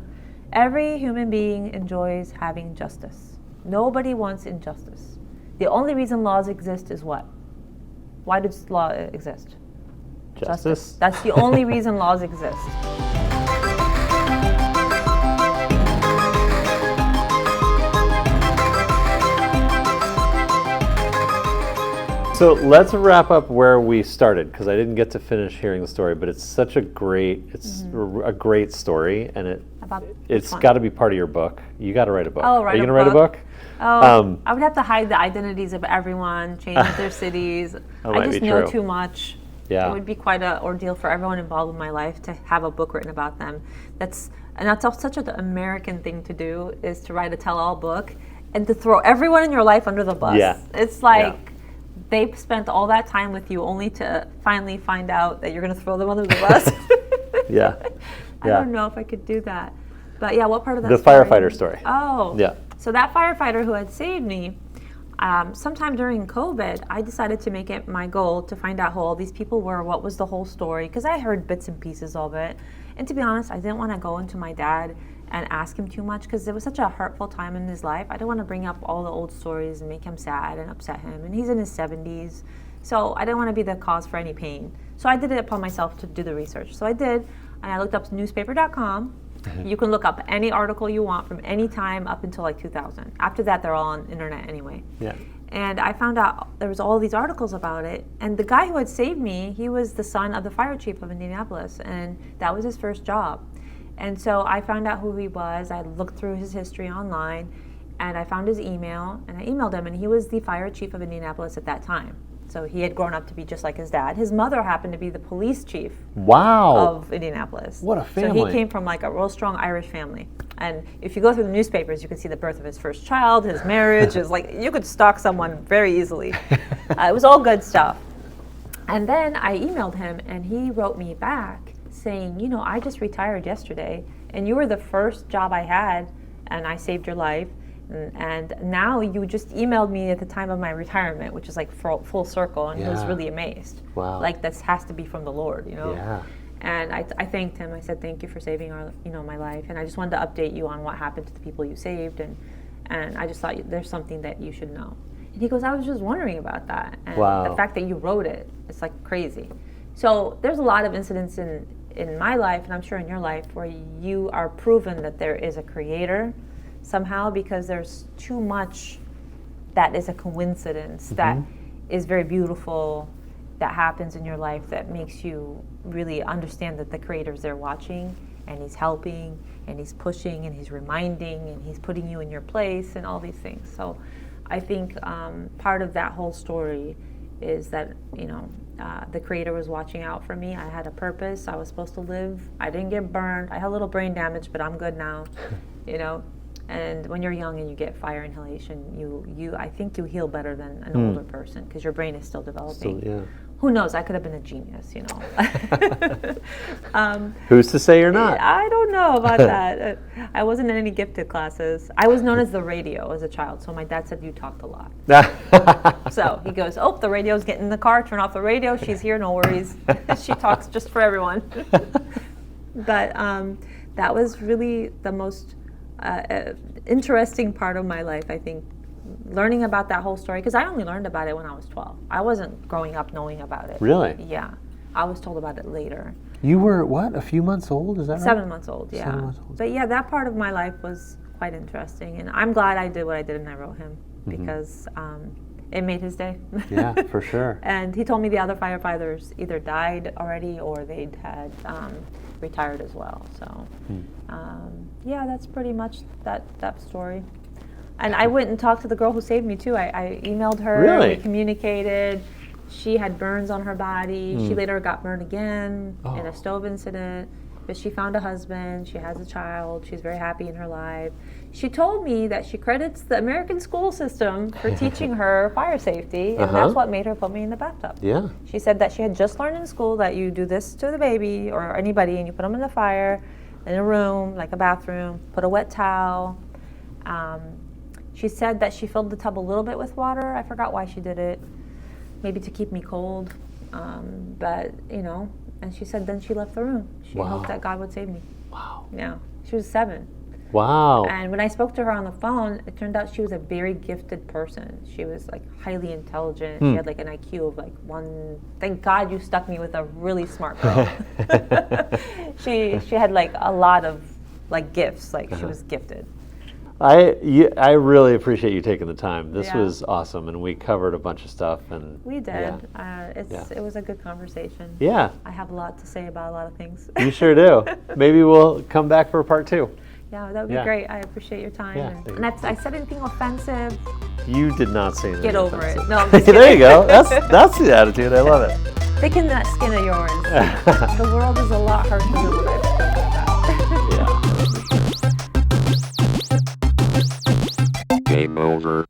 B: every human being enjoys having justice. Nobody wants injustice. The only reason laws exist is what? Why does law exist?
C: Justice.
B: That's the only reason laws exist.
C: So let's wrap up where we started, because I didn't get to finish hearing the story, but it's such a great, a great story, and it's got to be part of your book. You got to write a book.
B: Oh,
C: Are you going to write a book?
B: Oh, I would have to hide the identities of everyone, change their cities. I just know too much.
C: Yeah.
B: It would be quite an ordeal for everyone involved in my life to have a book written about them. That's such an American thing to do, is to write a tell-all book and to throw everyone in your life under the bus.
C: Yeah.
B: It's like they've spent all that time with you only to finally find out that you're going to throw them under the bus. I don't know if I could do that. But yeah, what part of that story?
C: The firefighter story.
B: Oh.
C: Yeah.
B: So that firefighter who had saved me, sometime during COVID, I decided to make it my goal to find out who all these people were, what was the whole story, because I heard bits and pieces of it. And to be honest, I didn't want to go into my dad and ask him too much, because it was such a hurtful time in his life. I didn't want to bring up all the old stories and make him sad and upset him. And he's in his 70s, so I didn't want to be the cause for any pain. So I did it upon myself to do the research. So I did, and I looked up newspaper.com. You can look up any article you want from any time up until like 2000. After that, they're all on internet anyway.
C: Yeah.
B: And I found out there was all these articles about it. And the guy who had saved me, he was the son of the fire chief of Indianapolis, and that was his first job. And so I found out who he was. I looked through his history online, and I found his email, and I emailed him, and he was the fire chief of Indianapolis at that time. So he had grown up to be just like his dad. His mother happened to be the police chief of Indianapolis.
C: What a family.
B: So he came from like a real strong Irish family. And if you go through the newspapers, you can see the birth of his first child, his marriage. Is like, you could stalk someone very easily. It was all good stuff. And then I emailed him, and he wrote me back saying, you know, I just retired yesterday, and you were the first job I had, and I saved your life. And now you just emailed me at the time of my retirement, which is like full circle, and he was really amazed.
C: Wow.
B: Like, this has to be from the Lord, you know?
C: Yeah.
B: And I thanked him. I said, thank you for saving my life. And I just wanted to update you on what happened to the people you saved. And I just thought there's something that you should know. And he goes, I was just wondering about that. And the fact that you wrote it, it's like crazy. So there's a lot of incidents in my life, and I'm sure in your life, where you are proven that there is a creator somehow, because there's too much that is a coincidence that is very beautiful, that happens in your life, that makes you really understand that the creator's there watching, and he's helping, and he's pushing, and he's reminding, and he's putting you in your place, and all these things. So I think part of that whole story is that, the creator was watching out for me. I had a purpose. I was supposed to live. I didn't get burned. I had a little brain damage, but I'm good now, And when you're young and you get fire inhalation, I think you heal better than an older person, because your brain is still developing. Who knows? I could have been a genius,
C: Who's to say you're not?
B: I don't know about that. I wasn't in any gifted classes. I was known as the radio as a child, so my dad said you talked a lot. So he goes, the radio's getting in the car, turn off the radio, she's here, no worries. She talks just for everyone. But that was really the most interesting part of my life, I think, learning about that whole story, because I only learned about it when I was 12. I wasn't growing up knowing about it.
C: Really?
B: Yeah. I was told about it later.
C: You were, a few months old? Is that right?
B: 7 months old, yeah.
C: 7 months old.
B: But yeah, that part of my life was quite interesting. And I'm glad I did what I did and I wrote him, because it made his day.
C: Yeah, for sure.
B: And he told me the other firefighters either died already or they'd had retired as well. So yeah, that's pretty much that story. And I went and talked to the girl who saved me too. I emailed her.
C: Really?
B: We communicated. She had burns on her body. She later got burned again in a stove incident. But she found a husband. She has a child. She's very happy in her life. She told me that she credits the American school system for teaching her fire safety, and that's what made her put me in the bathtub.
C: Yeah.
B: She said that she had just learned in school that you do this to the baby or anybody, and you put them in the fire in a room, like a bathroom, put a wet towel. She said that she filled the tub a little bit with water. I forgot why she did it. Maybe to keep me cold. But, and she said then she left the room. She hoped that God would save me.
C: Wow.
B: Yeah. She was 7.
C: Wow.
B: And when I spoke to her on the phone, it turned out she was a very gifted person. She was like highly intelligent. She had like an IQ of like 1. Thank God you stuck me with a really smart girl. She had like a lot of like gifts. Like she was gifted.
C: I really appreciate you taking the time. This was awesome, and we covered a bunch of stuff. And
B: we did. It was a good conversation.
C: Yeah.
B: I have a lot to say about a lot of things.
C: You sure do. Maybe we'll come back for part 2.
B: Yeah, that would be great. I appreciate your time.
C: Yeah,
B: And if I said anything offensive,
C: you did not say anything.
B: Get over
C: offensive.
B: it. No, I'm just kidding.
C: There you go. That's the attitude. I love it.
B: Thicken that skin of yours. The world is a lot harsher than what I expected about.
C: Yeah.
D: Game over.